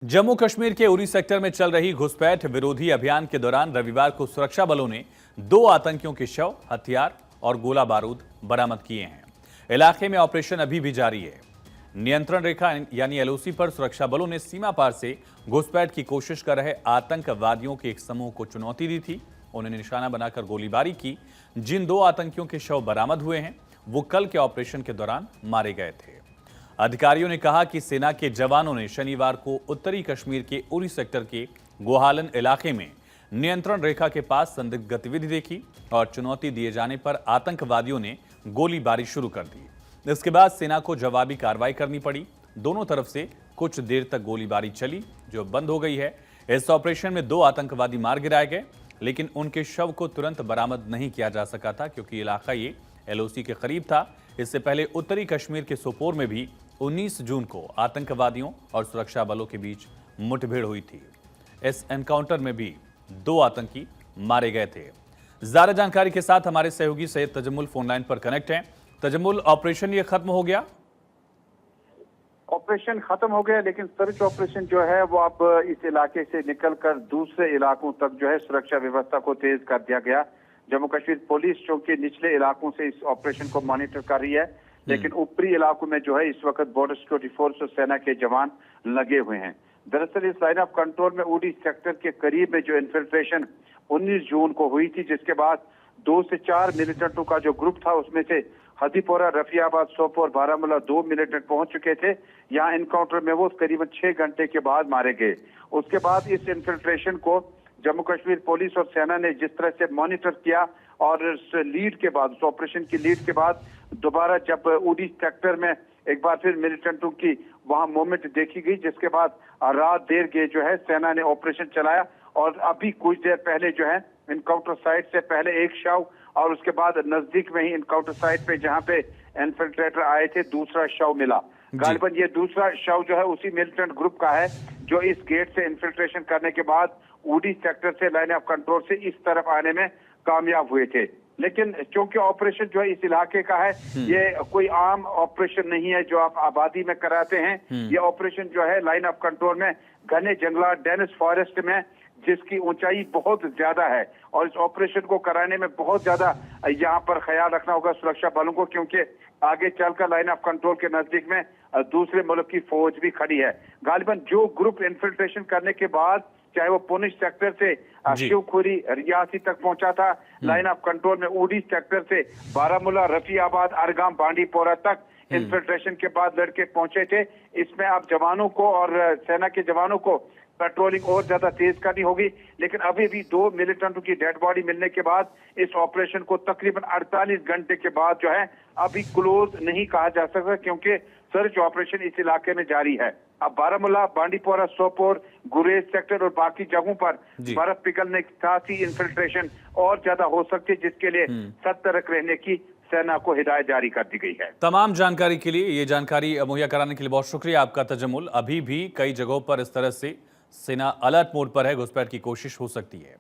जम्मू कश्मीर के उरी सेक्टर में चल रही घुसपैठ विरोधी अभियान के दौरान रविवार को सुरक्षा बलों ने 2 आतंकियों के शव, हथियार और गोला बारूद बरामद किए हैं। इलाके में ऑपरेशन अभी भी जारी है। नियंत्रण रेखा यानी एलओसी पर सुरक्षा बलों ने सीमा पार से घुसपैठ की कोशिश कर रहे आतंकवादियों के एक समूह को चुनौती दी थी। उन्होंने निशाना बनाकर गोलीबारी की। जिन 2 आतंकियों के शव बरामद हुए हैं वो कल के ऑपरेशन के दौरान मारे गए थे। अधिकारियों ने कहा कि सेना के जवानों ने शनिवार को उत्तरी कश्मीर के उरी सेक्टर के गोहालन इलाके में नियंत्रण रेखा के पास संदिग्ध गतिविधि देखी और चुनौती दिए जाने पर आतंकवादियों ने गोलीबारी शुरू कर दी। इसके बाद सेना को जवाबी कार्रवाई करनी पड़ी। दोनों तरफ से कुछ देर तक गोलीबारी चली, जो बंद हो गई है। इस ऑपरेशन में 2 आतंकवादी मार गिराए गए, लेकिन उनके शव को तुरंत बरामद नहीं किया जा सका था क्योंकि इलाका ये एलओसी के करीब था। इससे पहले उत्तरी कश्मीर के सोपोर में भी 19 जून को आतंकवादियों और सुरक्षा बलों के बीच मुठभेड़ हुई थी। इस एनकाउंटर में भी 2 आतंकी मारे गए थे। ज्यादा जानकारी के साथ हमारे सहयोगी सैयद तजम्मुल फोन लाइन पर कनेक्ट हैं। तजम्मुल, ऑपरेशन ये खत्म हो गया? ऑपरेशन खत्म हो गया, लेकिन सर्च ऑपरेशन जो है वो अब इस इलाके से निकलकर दूसरे इलाकों तक जो है सुरक्षा व्यवस्था को तेज कर दिया गया। जम्मू कश्मीर पुलिस चूंकि निचले इलाकों से इस ऑपरेशन को मॉनिटर कर रही है, लेकिन ऊपरी इलाकों में जो है इस वक्त बॉर्डर सिक्योरिटी फोर्स और सेना के जवान लगे हुए हैं। दरअसल इस लाइन ऑफ कंट्रोल में उरी सेक्टर के करीब में जो इन्फिल्ट्रेशन 19 जून को हुई थी, जिसके बाद 2 से 4 मिलिटेंटों का जो ग्रुप था उसमें से हदीपोरा, रफियाबाद, सोपोर, बारामूला 2 मिलिटेंट पहुंच चुके थे। यहाँ इनकाउंटर में वो करीबन 6 घंटे के बाद मारे गए। उसके बाद इस इन्फिल्ट्रेशन को जम्मू कश्मीर पुलिस और सेना ने जिस तरह से मॉनिटर किया और इस लीड के बाद, उस ऑपरेशन की लीड के बाद दोबारा जब उरी सेक्टर में एक बार फिर मिलिटेंटों की वहां मूवमेंट देखी गई, जिसके बाद रात देर के जो है सेना ने ऑपरेशन चलाया और अभी कुछ देर पहले जो है इनकाउंटर साइट से पहले एक शव और उसके बाद नजदीक में ही इनकाउंटर साइट पे जहां पे इन्फिल्ट्रेटर आए थे दूसरा शव मिला। गालिबन ये दूसरा शव जो है उसी मिलिटेंट ग्रुप का है जो इस गेट से इन्फिल्ट्रेशन करने के बाद उरी सेक्टर से लाइन ऑफ कंट्रोल से इस तरफ आने में कामयाब हुए थे। लेकिन क्योंकि ऑपरेशन जो है इस इलाके का है, ये कोई आम ऑपरेशन नहीं है जो आप आबादी में कराते हैं। ये ऑपरेशन जो है लाइन ऑफ कंट्रोल में घने जंगलात डेनिस फॉरेस्ट में, जिसकी ऊंचाई बहुत ज्यादा है, और इस ऑपरेशन को कराने में बहुत ज्यादा यहाँ पर ख्याल रखना होगा सुरक्षा बलों को, क्योंकि आगे चलकर लाइन ऑफ कंट्रोल के नजदीक में दूसरे मुल्क की फौज भी खड़ी है। गालिबन जो ग्रुप इन्फिल्ट्रेशन करने के बाद चाहे वो पुंछ सेक्टर से शिवखुरी रियासी तक पहुंचा था, लाइन ऑफ कंट्रोल में उरी सेक्टर से बारामूला, रफियाबाद, अरगाम, बांडीपोरा तक इन्फिल्ट्रेशन के बाद लड़के पहुंचे थे। इसमें आप जवानों को और सेना के जवानों को पेट्रोलिंग और ज्यादा तेज करनी होगी। लेकिन अभी भी 2 मिलिटेंटों की डेड बॉडी मिलने के बाद इस ऑपरेशन को तकरीबन 48 घंटे के बाद जो है अभी क्लोज नहीं कहा जा सकता, क्योंकि सर्च ऑपरेशन इस इलाके में जारी है। अब बारामूला, बांडीपोरा, सोपोर, गुरेज सेक्टर और बाकी जगहों पर बर्फ पिघलने के साथ ही इन्फिल्ट्रेशन और ज्यादा हो सकती है, जिसके लिए सतर्क रहने की सेना को हिदायत जारी कर दी गई है। तमाम जानकारी के लिए, ये जानकारी मुहैया कराने के लिए बहुत शुक्रिया आपका तजम्मुल। अभी भी कई जगहों पर इस तरह से सेना अलर्ट मोड पर है, घुसपैठ की कोशिश हो सकती है।